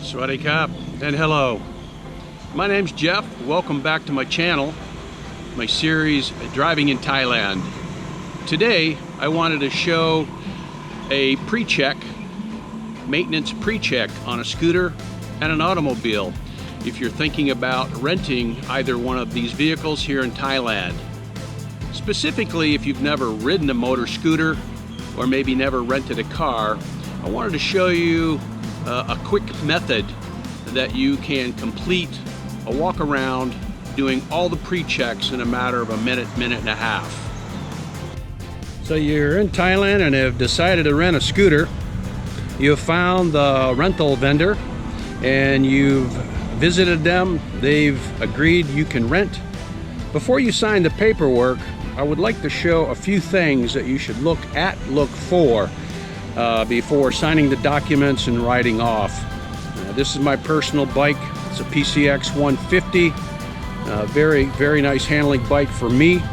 Swaddy Cop and hello. My name's Jeff. Welcome back to my channel, my series Driving in Thailand. Today I wanted to show a pre-check, maintenance pre-check on a scooter and an automobile if you're thinking about renting either one of these vehicles here in Thailand. Specifically, if you've never ridden a motor scooter or maybe never rented a car, I wanted to show you a quick method that you can complete a walk around doing all the pre-checks in a matter of a minute and a half. So you're in Thailand and have decided to rent a scooter. You've found the rental vendor and you've visited them. They've agreed you can rent. Before you sign the paperwork, I would like to show a few things that you should look for before signing the documents and riding off. This is my personal bike. It's a PCX 150. Very nice handling bike for me.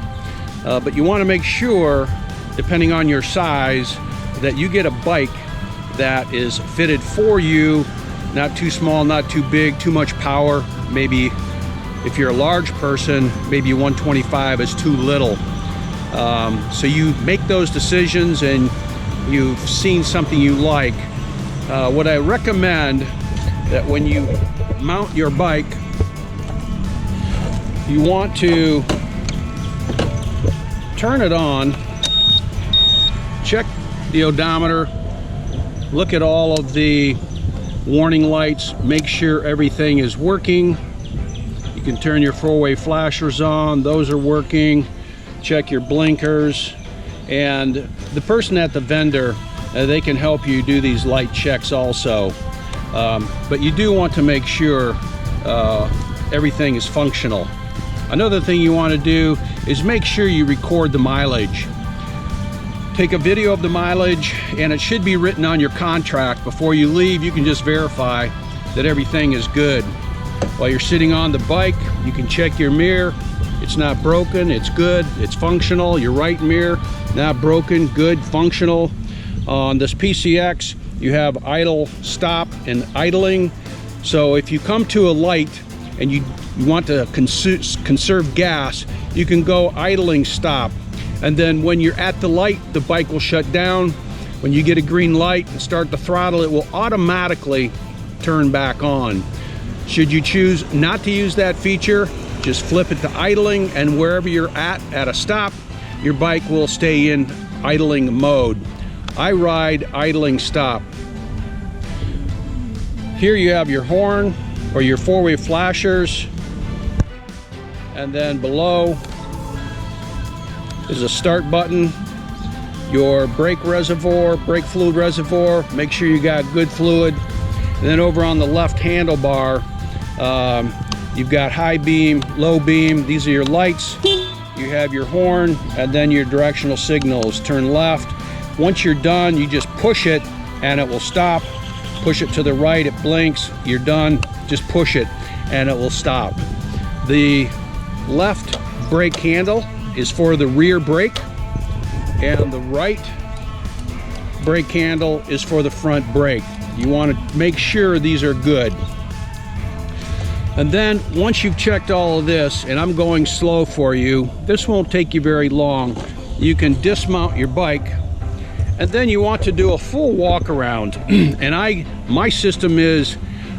But you want to make sure, depending on your size, that you get a bike that is fitted for you. Not too small, not too big, too much power. Maybe if you're a large person, maybe 125 is too little. So you make those decisions and you've seen something you like. What I recommend that when you mount your bike, you want to turn it on, check the odometer, look at all of the warning lights, make sure everything is working. You can turn your four-way flashers on, those are working. Check your blinkers, and the person at the vendor, they can help you do these light checks also. But you do want to make sure everything is functional. Another thing you want to do is make sure you record the mileage. Take a video of the mileage, and it should be written on your contract. Before you leave, you can just verify that everything is good. While you're sitting on the bike, you can check your mirror. It's not broken, it's good, it's functional. Your right mirror, not broken, good, functional. On this PCX, you have idle, stop, and idling. So if you come to a light and you want to conserve gas, you can go idling, stop. And then when you're at the light, the bike will shut down. When you get a green light and start the throttle, it will automatically turn back on. Should you choose not to use that feature, just flip it to idling, and wherever you're at a stop, your bike will stay in idling mode. I ride idling stop. Here you have your horn or your four-way flashers, and then below is a start button, your brake reservoir, brake fluid reservoir. Make sure you got good fluid. And then over on the left handlebar, you've got high beam, low beam. These are your lights. You have your horn and then your directional signals. Turn left. Once you're done, you just push it and it will stop. Push it to the right, it blinks. You're done. Just push it and it will stop. The left brake handle is for the rear brake, and the right brake handle is for the front brake. You want to make sure these are good. And then once you've checked all of this, and I'm going slow for you, this won't take you very long. You can dismount your bike, and then you want to do a full walk around. And my system is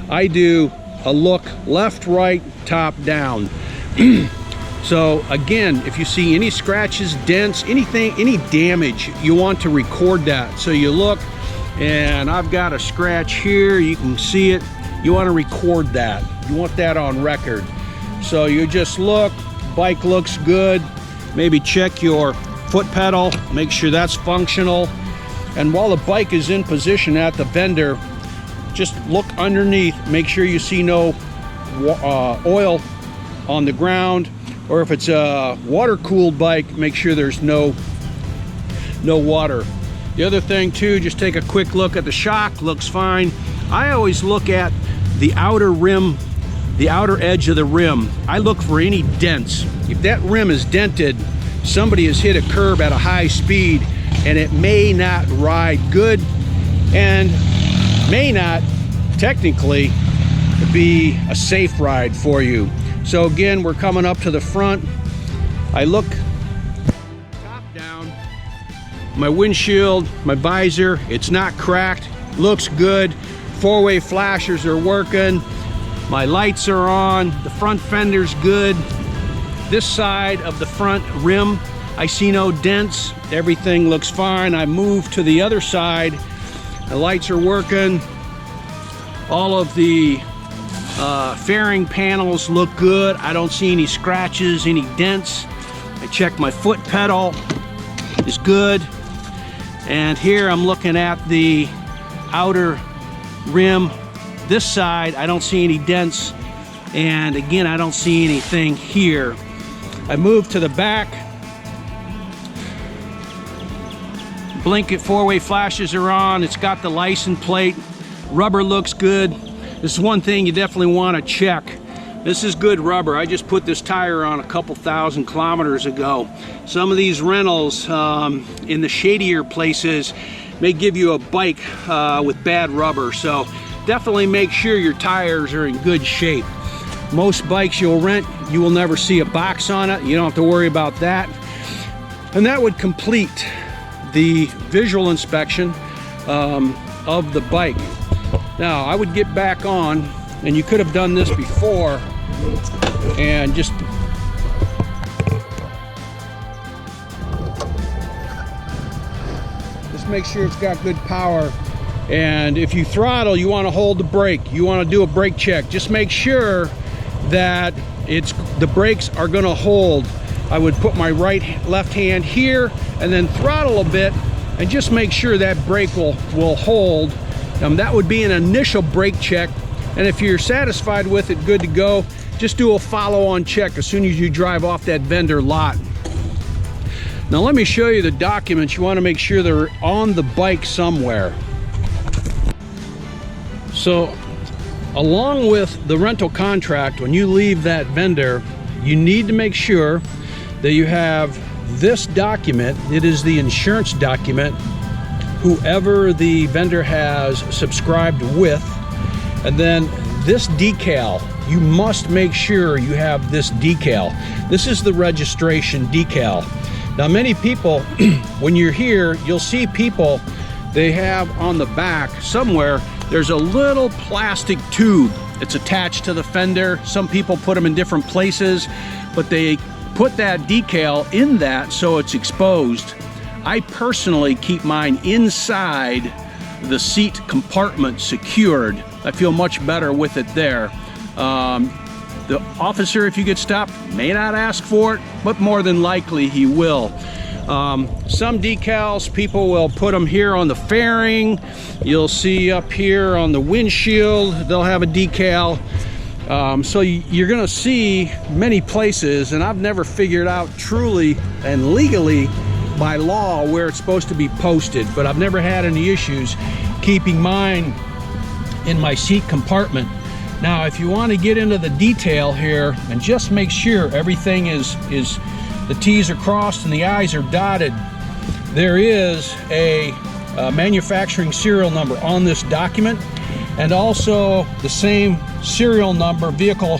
I do a look left, right, top, down. So again, if you see any scratches, dents, anything, any damage, you want to record that. So you look, and I've got a scratch here, you can see it. You want to record that. You want that on record. So you just look, bike looks good. Maybe check your foot pedal, make sure that's functional. And while the bike is in position at the vendor, just look underneath, make sure you see no oil on the ground. Or if it's a water-cooled bike, make sure there's no water. The other thing too, just take a quick look at the shock, looks fine. I always look at the outer rim, the outer edge of the rim. I look for any dents. If that rim is dented, somebody has hit a curb at a high speed and it may not ride good and may not technically be a safe ride for you. So again, we're coming up to the front. I look top down, my windshield, my visor, it's not cracked, looks good. Four-way flashers are working. My lights are on. The front fender's good. This side of the front rim, I see no dents. Everything looks fine. I moved to the other side. The lights are working. All of the fairing panels look good. I don't see any scratches, any dents. I checked my foot pedal, is good. And here I'm looking at the outer rim. This side, I don't see any dents. And again, I don't see anything here. I moved to the back. Blinking four-way flashes are on. It's got the license plate. Rubber looks good. This is one thing you definitely want to check. This is good rubber. I just put this tire on a couple thousand kilometers ago. Some of these rentals in the shadier places may give you a bike with bad rubber. So definitely make sure your tires are in good shape. Most bikes you'll rent, you will never see a box on it. You don't have to worry about that. And that would complete the visual inspection of the bike. Now, I would get back on, and you could have done this before, and just make sure it's got good power. And if you throttle, you want to hold the brake. You want to do a brake check. Just make sure that the brakes are going to hold. I would put my left hand here and then throttle a bit and just make sure that brake will hold. That would be an initial brake check. And if you're satisfied with it, good to go, just do a follow-on check as soon as you drive off that vendor lot. Now let me show you the documents. You want to make sure they're on the bike somewhere. So along with the rental contract, when you leave that vendor, you need to make sure that you have this document. It is the insurance document, whoever the vendor has subscribed with. And then this decal, you must make sure you have this decal. This is the registration decal. Now many people, when you're here, you'll see people, they have on the back somewhere, there's a little plastic tube. It's attached to the fender. Some people put them in different places, but they put that decal in that so it's exposed. I personally keep mine inside the seat compartment secured. I feel much better with it there. The officer, if you get stopped, may not ask for it, but more than likely he will. Some decals, people will put them here on the fairing. You'll see up here on the windshield, they'll have a decal. So you're gonna see many places, and I've never figured out truly and legally by law where it's supposed to be posted, but I've never had any issues keeping mine in my seat compartment. Now, if you want to get into the detail here and just make sure everything is the T's are crossed and the I's are dotted, there is a manufacturing serial number on this document, and also the same serial number, vehicle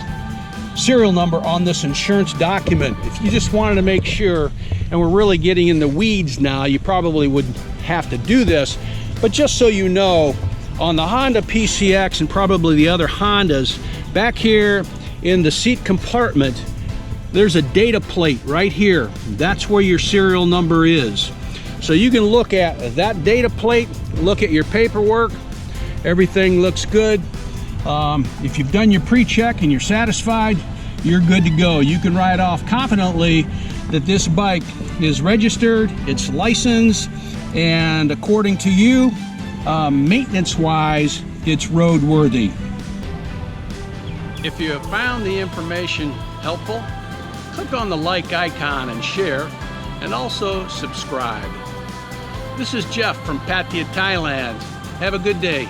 serial number on this insurance document. If you just wanted to make sure, and we're really getting in the weeds now, you probably would have to do this, but just so you know, on the Honda PCX and probably the other Hondas, back here in the seat compartment, there's a data plate right here. That's where your serial number is. So you can look at that data plate, look at your paperwork, everything looks good. If you've done your pre-check and you're satisfied, you're good to go. You can ride off confidently that this bike is registered, it's licensed, and according to you, maintenance-wise, it's roadworthy. If you have found the information helpful, click on the like icon and share, and also subscribe. This is Jeff from Pattaya, Thailand. Have a good day.